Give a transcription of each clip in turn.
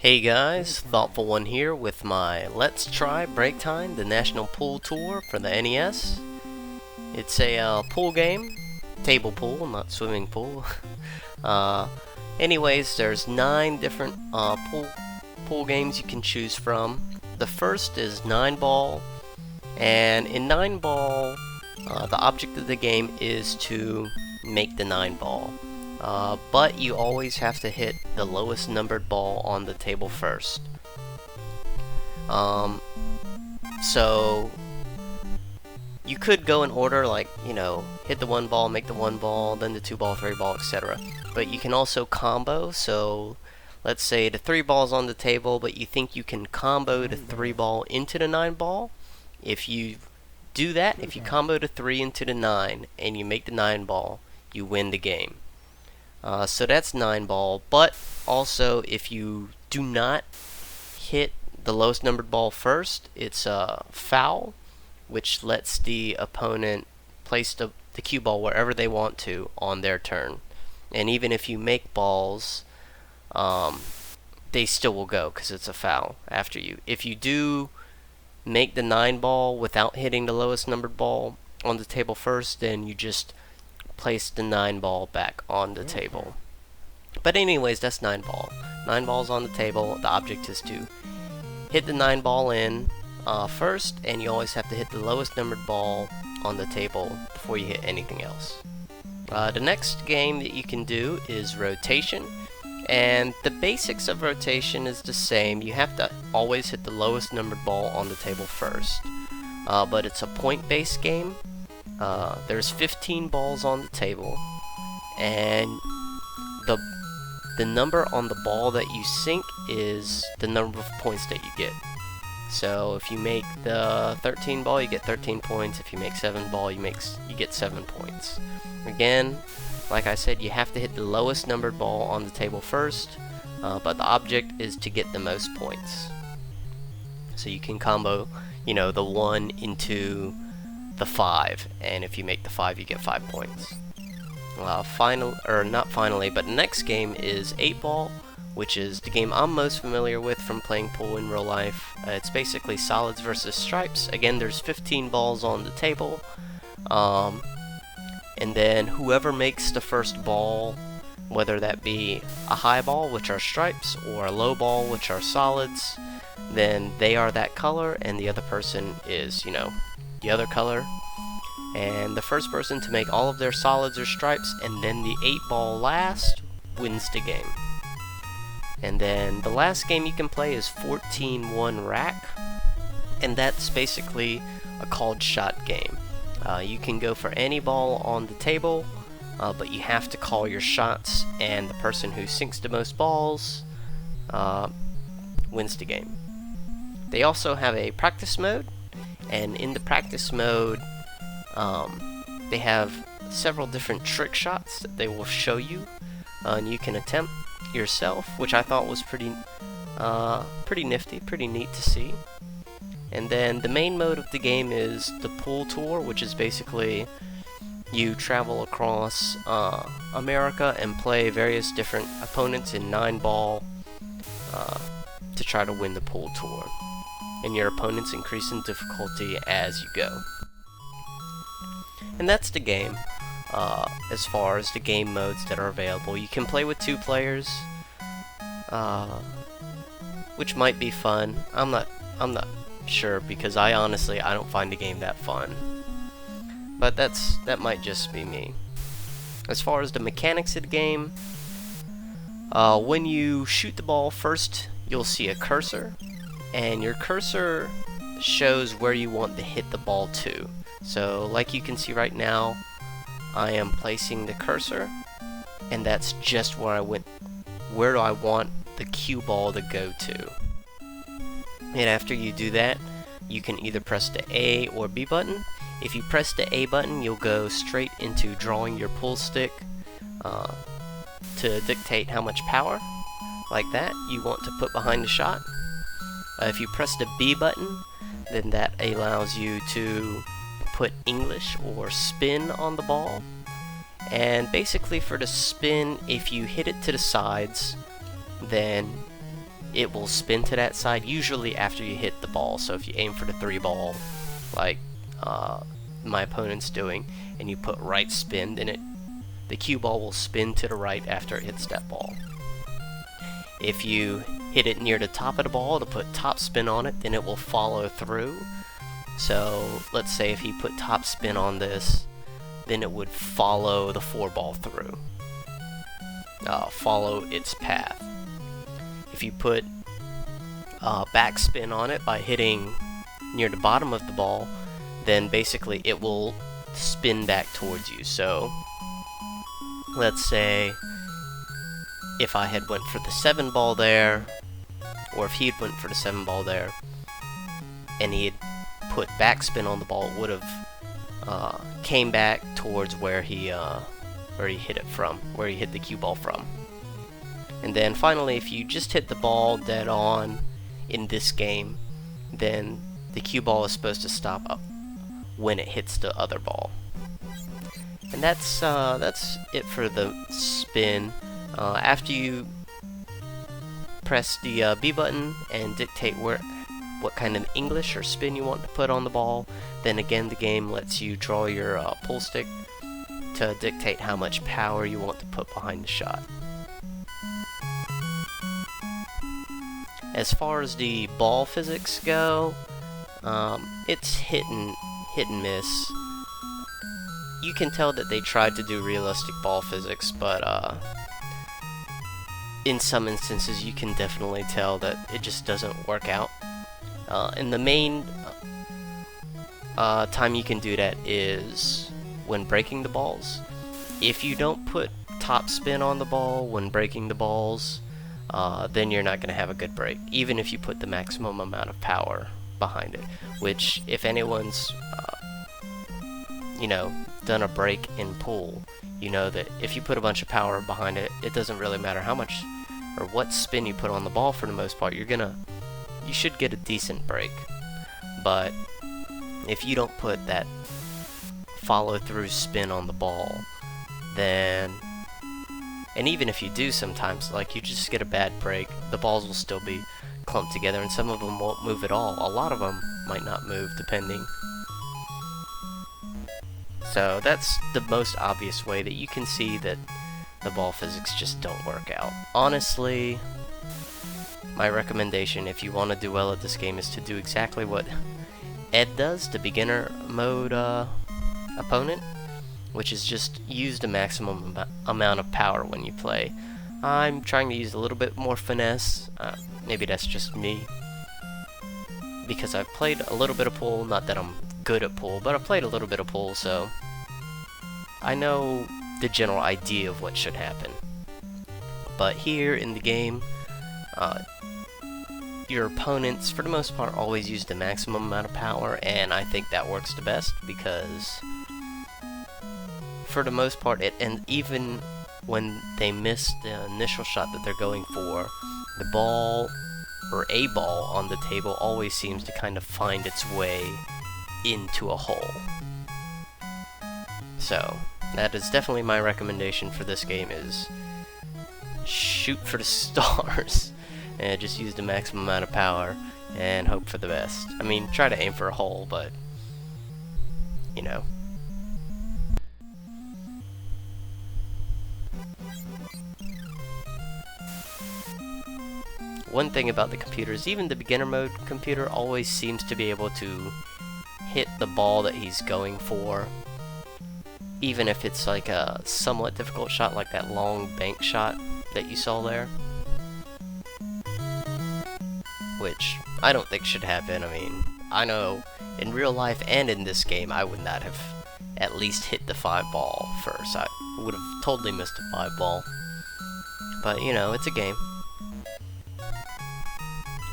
Hey guys, Thoughtful One here with my Let's Try Break Time, the National Pool Tour for the NES. It's a pool game, table pool, not swimming pool. Anyways, there's 9 different pool games you can choose from. The first is 9 ball, and in 9 ball, the object of the game is to make the 9 ball. But you always have to hit the lowest numbered ball on the table first. So you could go in order, like, hit the 1 ball, make the 1 ball, then the 2 ball, 3 ball, etc. But you can also combo, so let's say the 3 ball's on the table, but you think you can combo the 3 ball into the 9 ball. If you do that, if you combo the 3 into the 9 and you make the 9 ball, you win the game. So that's 9 ball, but also if you do not hit the lowest numbered ball first, it's a foul, which lets the opponent place the cue ball wherever they want to on their turn. And even if you make balls, they still will go because it's a foul after you. If you do make the 9 ball without hitting the lowest numbered ball on the table first, then you just place the 9 ball back on the table. But anyways, that's 9 ball. 9 balls on the table. The object is to hit the 9 ball in first, and you always have to hit the lowest numbered ball on the table before you hit anything else. The next game that you can do is rotation, and the basics of rotation is the same. You have to always hit the lowest numbered ball on the table first, but it's a point-based game. There's 15 balls on the table, and the number on the ball that you sink is the number of points that you get. So if you make the 13 ball, you get 13 points. If you make 7 ball, you get 7 points. Again, like I said, you have to hit the lowest numbered ball on the table first, but the object is to get the most points. So you can combo, the 1 into the 5, and if you make the 5, you get 5 points. Not finally, but the next game is 8 ball, which is the game I'm most familiar with from playing pool in real life. It's basically solids versus stripes. Again, there's 15 balls on the table, and then whoever makes the first ball, whether that be a high ball, which are stripes, or a low ball, which are solids, then they are that color, and the other person is, the other color. And the first person to make all of their solids or stripes and then the 8 ball last wins the game. And then the last game you can play is 14-1 rack, and that's basically a called shot game. You can go for any ball on the table, but you have to call your shots, and the person who sinks the most balls wins the game. They also have a practice mode, and in the practice mode, they have several different trick shots that they will show you, and you can attempt yourself, which I thought was pretty nifty, pretty neat to see. And then the main mode of the game is the pool tour, which is basically you travel across America and play various different opponents in 9 ball to try to win the pool tour. And your opponents increase in difficulty as you go. And that's the game. As far as the game modes that are available, you can play with 2 players, which might be fun. I'm not sure, because I don't find the game that fun. But that might just be me. As far as the mechanics of the game, when you shoot the ball first, you'll see a cursor, and your cursor shows where you want to hit the ball to. So like you can see right now, I am placing the cursor, and that's just where do I want the cue ball to go to. And after you do that, you can either press the A or B button. If you press the A button, you'll go straight into drawing your pool stick to dictate how much power, like that, you want to put behind the shot. If you press the B button, then that allows you to put English or spin on the ball. And basically for the spin, if you hit it to the sides, then it will spin to that side, usually after you hit the ball. So if you aim for the 3 ball, like my opponent's doing, and you put right spin, then the cue ball will spin to the right after it hits that ball. If you hit it near the top of the ball to put top spin on it, then it will follow through. So let's say if he put top spin on this, then it would follow the 4 ball through. Follow its path. If you put backspin on it by hitting near the bottom of the ball, then basically it will spin back towards you. So let's say if I had went for the 7 ball there, or if he had went for the 7 ball there, and he had put backspin on the ball, it would have came back towards where he hit it from, where he hit the cue ball from. And then finally, if you just hit the ball dead on in this game, then the cue ball is supposed to stop up when it hits the other ball. And that's it for the spin. After you press the B button and dictate what kind of English or spin you want to put on the ball, then again the game lets you draw your pull stick to dictate how much power you want to put behind the shot. As far as the ball physics go, it's hit and miss. You can tell that they tried to do realistic ball physics, but in some instances you can definitely tell that it just doesn't work out. And the main time you can do that is when breaking the balls. If you don't put top spin on the ball when breaking the balls, then you're not going to have a good break, even if you put the maximum amount of power behind it. Which, if anyone's done a break in pool, you know that if you put a bunch of power behind it, it doesn't really matter how much or what spin you put on the ball. For the most part, you should get a decent break. But if you don't put that follow through spin on the ball, then, and even if you do sometimes, like, you just get a bad break, the balls will still be clumped together, and some of them won't move at all. A lot of them might not move, depending. So that's the most obvious way that you can see that the ball physics just don't work out. Honestly, my recommendation if you want to do well at this game is to do exactly what Ed does, the beginner mode opponent, which is just use the maximum amount of power when you play. I'm trying to use a little bit more finesse. Maybe that's just me, because I've played a little bit of pool. Not that I'm good at pool, but I've played a little bit of pool, so I know the general idea of what should happen. But here in the game, your opponents, for the most part, always use the maximum amount of power, and I think that works the best because, for the most part, and even when they miss the initial shot that they're going for, the ball, or a ball on the table, always seems to kind of find its way into a hole. So, that is definitely my recommendation for this game, is shoot for the stars and just use the maximum amount of power and hope for the best. I mean, try to aim for a hole, but you know. One thing about the computers, even the beginner mode computer always seems to be able to hit the ball that he's going for, even if it's like a somewhat difficult shot, like that long bank shot that you saw there, which I don't think should happen. I mean, I know in real life and in this game I would not have at least hit the 5 ball first. I would have totally missed a 5 ball, but you know, it's a game.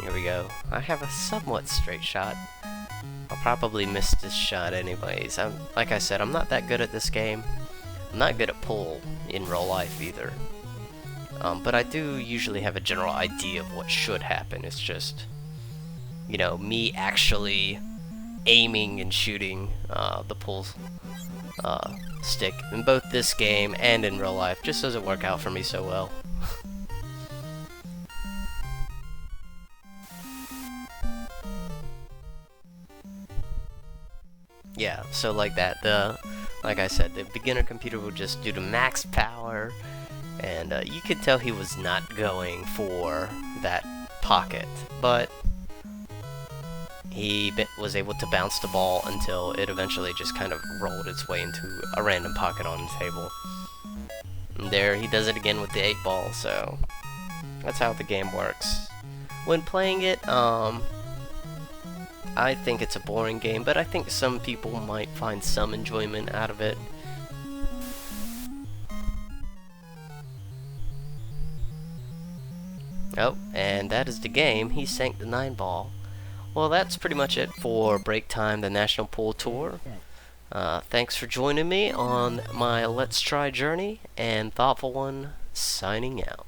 Here we go. I have a somewhat straight shot. I'll probably miss this shot anyways. Like I said, I'm not that good at this game. I'm not good at pool in real life either. But I do usually have a general idea of what should happen. It's just, you know, me actually aiming and shooting the pool stick in both this game and in real life just doesn't work out for me so well. Yeah, so like that, like I said, the beginner computer would just do the max power, and you could tell he was not going for that pocket, but he was able to bounce the ball until it eventually just kind of rolled its way into a random pocket on the table. And there, he does it again with the 8-ball, so that's how the game works. When playing it, I think it's a boring game, but I think some people might find some enjoyment out of it. Oh, and that is the game. He sank the 9-ball. Well, that's pretty much it for Break Time, the National Pool Tour. Thanks for joining me on my Let's Try journey, and Thoughtful One signing out.